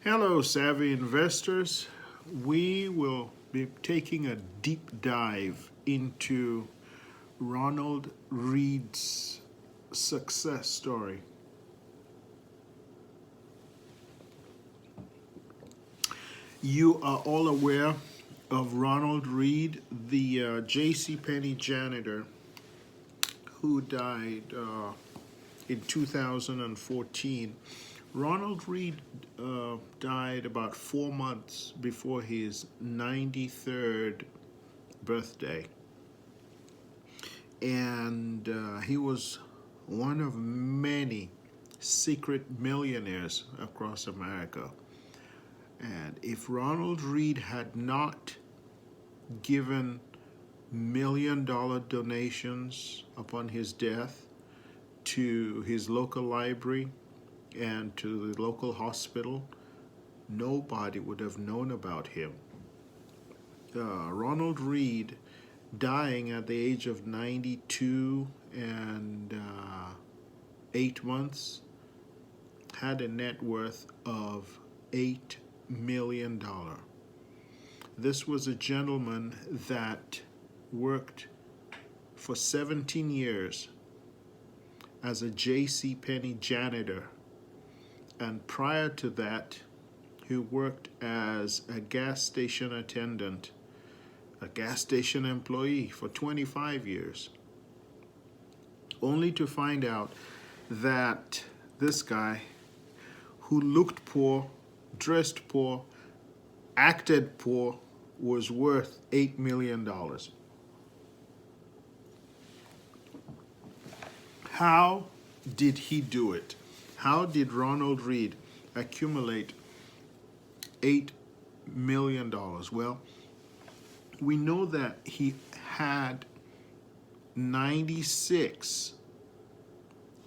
Hello, savvy investors. We will be taking a deep dive into Ronald Reed's success story. You are all aware of Ronald Reed, the J.C. Penney janitor who died in 2014. Ronald Reed died about 4 months before his 93rd birthday. And he was one of many secret millionaires across America. And if Ronald Reed had not given $1 million donations upon his death to his local library and to the local hospital, nobody would have known about him. Ronald Reed, dying at the age of 92 and 8 months, had a net worth of $8 million. This was a gentleman that worked for 17 years as a J.C. Penney janitor, and prior to that, he worked as a gas station attendant, a gas station employee for 25 years, only to find out that this guy, who looked poor, dressed poor, acted poor, was worth $8 million. How did he do it? How did Ronald Reed accumulate $8 million? Well, we know that he had 96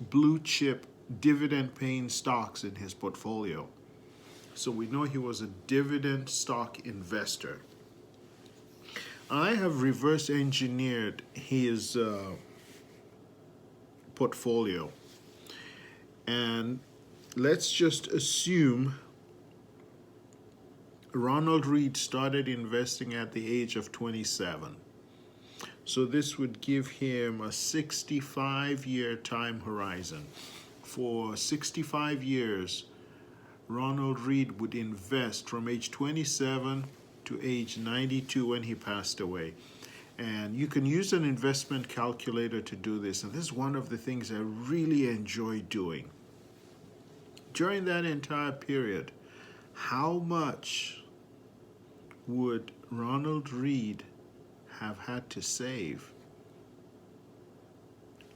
blue chip dividend paying stocks in his portfolio. So we know he was a dividend stock investor. I have reverse engineered his portfolio. And let's just assume Ronald Reed started investing at the age of 27. So this would give him a 65-year time horizon. For 65 years, Ronald Reed would invest from age 27 to age 92 when he passed away. And you can use an investment calculator to do this. And this is one of the things I really enjoy doing. During that entire period, how much would Ronald Reed have had to save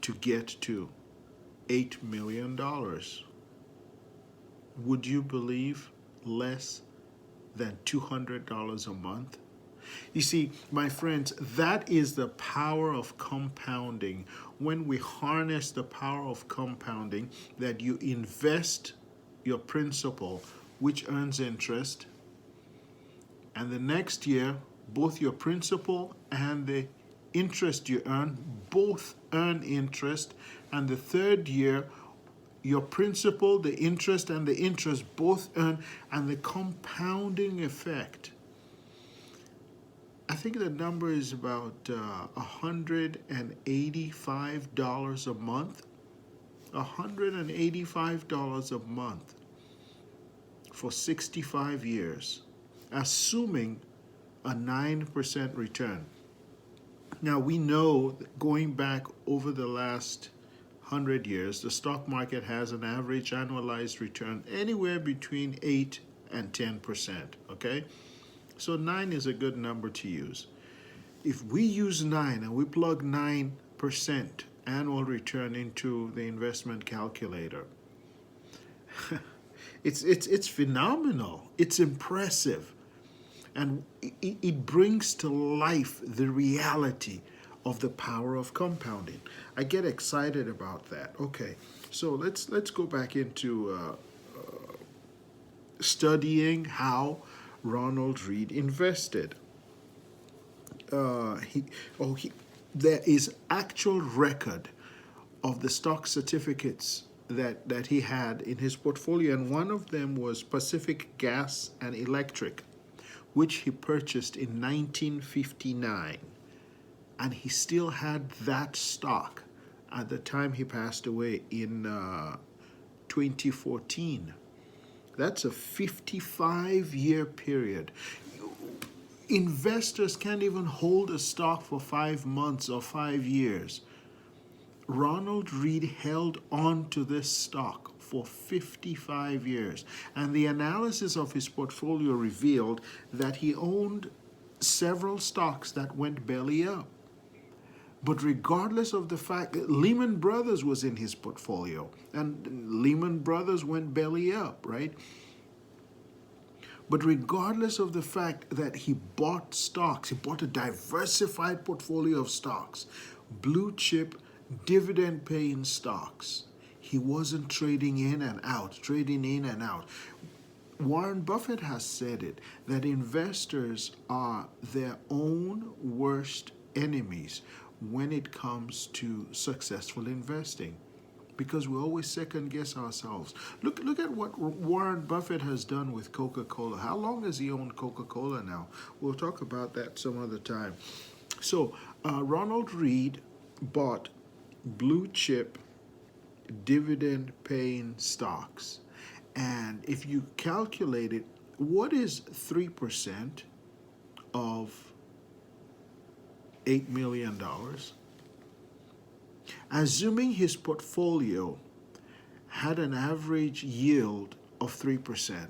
to get to $8 million? Would you believe less than $200 a month? You see, my friends, that is the power of compounding. When we harness the power of compounding, that you invest your principal, which earns interest, and the next year, both your principal and the interest you earn both earn interest, and the third year, your principal, the interest, and the interest both earn, and the compounding effect. I think the number is about $185 a month. $185 a month for 65 years, assuming a 9% return. Now, we know that going back over the last 100 years, the stock market has an average annualized return anywhere between 8 and 10%, okay? So 9 is a good number to use. If we use 9 and we plug 9% annual return into the investment calculator, it's phenomenal. It's impressive. And it brings to life the reality of the power of compounding. I get excited about that. Okay, so let's go back into studying how Ronald Reed invested. There is actual record of the stock certificates that he had in his portfolio, and one of them was Pacific Gas and Electric, which he purchased in 1959, and he still had that stock at the time he passed away in 2014. That's a 55-year period. Investors can't even hold a stock for 5 months or 5 years. Ronald Reed held on to this stock for 55 years, and the analysis of his portfolio revealed that he owned several stocks that went belly up. But regardless of the fact that Lehman Brothers was in his portfolio, and Lehman Brothers went belly up, right? But regardless of the fact that he bought stocks, he bought a diversified portfolio of stocks, blue chip, dividend paying stocks. He wasn't trading in and out, trading in and out. Warren Buffett has said it, that investors are their own worst enemies when it comes to successful investing, because we always second guess ourselves. Look at what Warren Buffett has done with Coca-Cola. How long has he owned Coca-Cola now? We'll talk about that some other time. So Ronald Reed bought blue chip dividend paying stocks. And if you calculate it, what is 3% of $8 million? Assuming his portfolio had an average yield of 3%,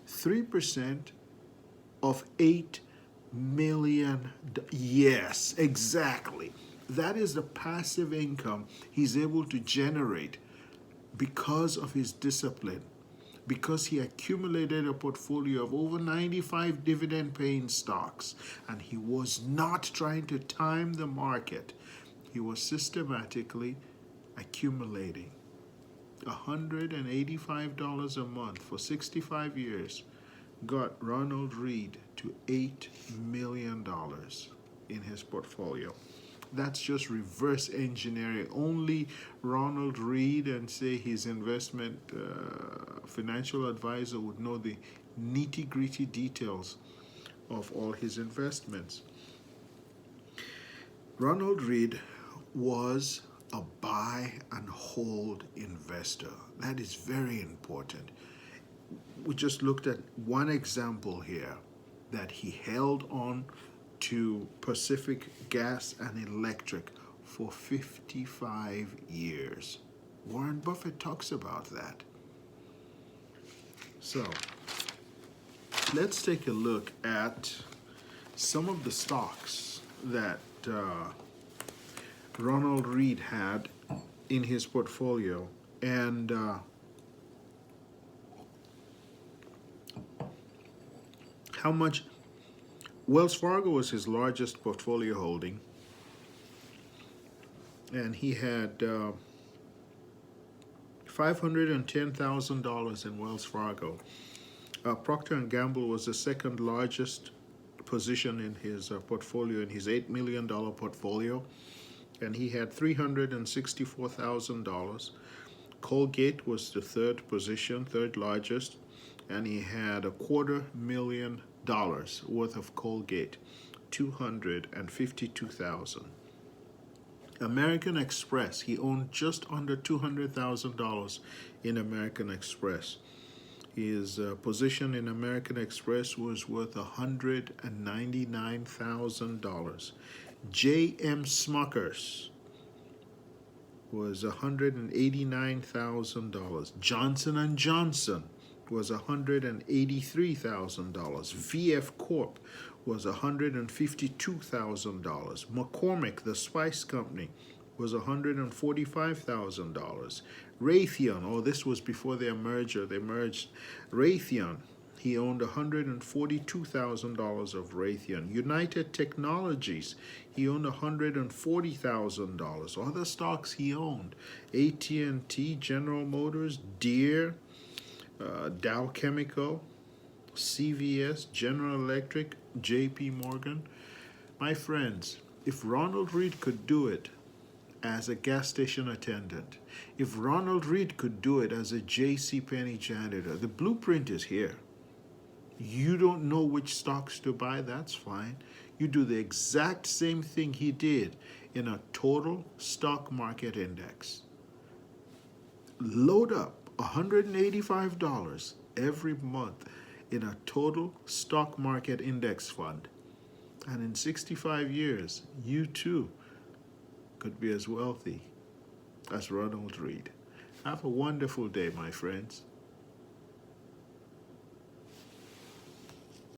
3% of $8 million. Yes, exactly. That is the passive income he's able to generate because of his discipline, because he accumulated a portfolio of over 95 dividend-paying stocks, and he was not trying to time the market. He was systematically accumulating. $185 a month for 65 years got Ronald Reed to $8 million in his portfolio. That's just reverse engineering. Only Ronald Reed and say his investment financial advisor would know the nitty-gritty details of all his investments. Ronald Reed was a buy and hold investor. That is very important. We just looked at one example here, that he held on to Pacific Gas and Electric for 55 years. Warren Buffett talks about that. So let's take a look at some of the stocks that Ronald Reed had in his portfolio, and how much. Wells Fargo was his largest portfolio holding, and he had $510,000 in Wells Fargo. Procter & Gamble was the second largest position in his portfolio, in his $8 million portfolio, and he had $364,000. Colgate was the third position, third largest, and he had $250,000 worth of Colgate, $252,000. American Express, he owned just under $200,000 in American Express. His position in American Express was worth $199,000. J.M. Smuckers was $189,000. Johnson & Johnson was $183,000. VF Corp was $152,000. McCormick, the spice company, was $145,000. Raytheon, this was before their merger. They merged. Raytheon, he owned $142,000 of Raytheon. United Technologies, he owned $140,000. Other stocks he owned: AT&T, General Motors, Deere, Dow Chemical, CVS, General Electric, JP Morgan. My friends, if Ronald Reed could do it as a gas station attendant. If Ronald Reed could do it as a J.C. Penney janitor, the blueprint is here. You don't know which stocks to buy, that's fine. You do the exact same thing he did in a total stock market index. Load up $185 every month in a total stock market index fund. And in 65 years, you too could be as wealthy as Ronald Reed. Have a wonderful day, my friends.